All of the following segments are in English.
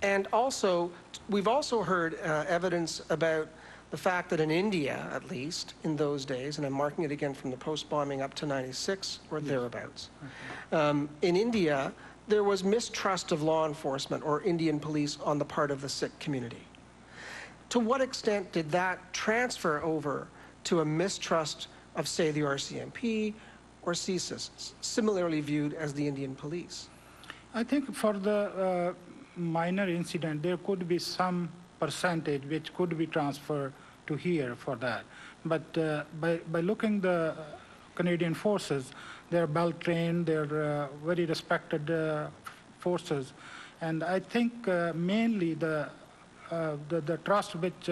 And also, we've also heard evidence about the fact that in India, at least in those days, and I'm marking it again from the post-bombing up to 96 or thereabouts, in India, there was mistrust of law enforcement or Indian police on the part of the Sikh community. To what extent did that transfer over to a mistrust of, say, the RCMP or CSIS, similarly viewed as the Indian police? I think for the minor incident, there could be some percentage which could be transferred to here for that. But by looking the Canadian forces, they're well trained, they're very respected forces, and I think mainly the trust which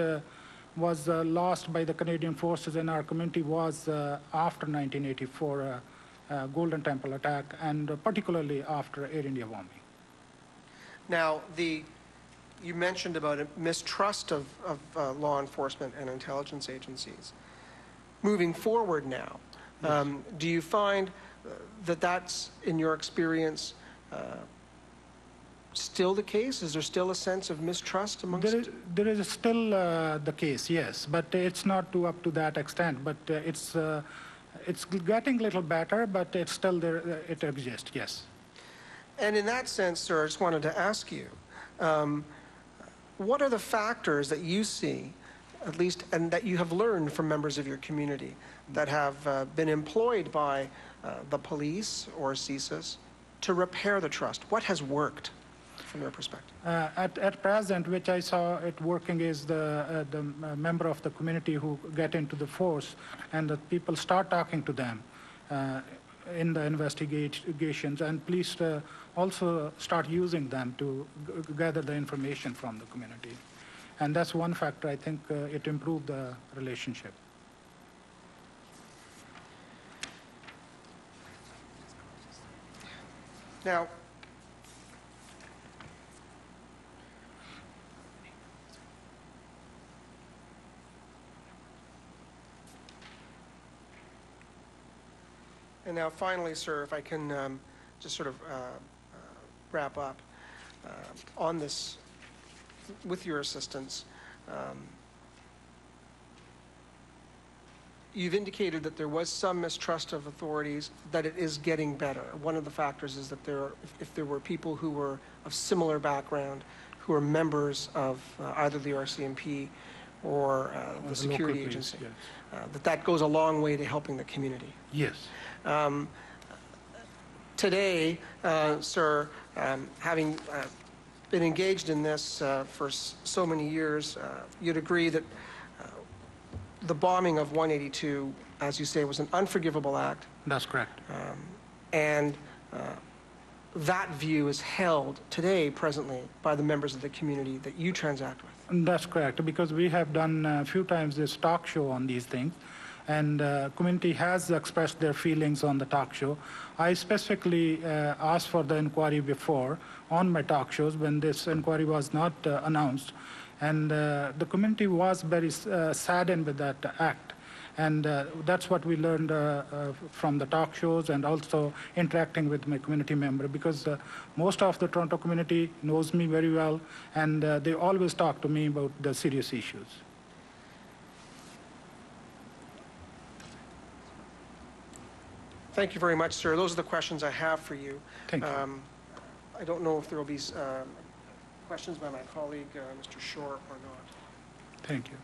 was lost by the Canadian forces in our community was after 1984 Golden Temple attack, and particularly after Air India bombing. Now, you mentioned about a mistrust of law enforcement and intelligence agencies. Moving forward now, yes. Do you find that that's, in your experience, still the case? Is there still a sense of mistrust amongst? There is still the case, yes, but it's not up to that extent. But it's getting a little better, but it's still there. It exists, yes. And in that sense, sir, I just wanted to ask you, what are the factors that you see, at least, and that you have learned from members of your community that have been employed by the police or CSIS to repair the trust? What has worked from your perspective? At present, which I saw it working is the member of the community who get into the force, and the people start talking to them in the investigations, and police also start using them to gather the information from the community. And that's one factor, I think it improved the relationship. Now, and now finally, sir, if I can just sort of wrap up on this with your assistance. You've indicated that there was some mistrust of authorities, that it is getting better. One of the factors is that if there were people who were of similar background, who are members of either the RCMP or the security agency, yes. that goes a long way to helping the community. Yes. Today, sir, having been engaged in this for so many years, you'd agree that the bombing of 182, as you say, was an unforgivable act. That's correct. And that view is held today, presently, by the members of the community that you transact with. That's correct, because we have done a few times this talk show on these things, and community has expressed their feelings on the talk show. I specifically asked for the inquiry before on my talk shows when this inquiry was not announced, and the community was very saddened with that act. And that's what we learned from the talk shows and also interacting with my community member, because most of the Toronto community knows me very well, and they always talk to me about the serious issues. Thank you very much, sir. Those are the questions I have for you. Thank you. I don't know if there will be questions by my colleague, Mr. Shore, or not. Thank you.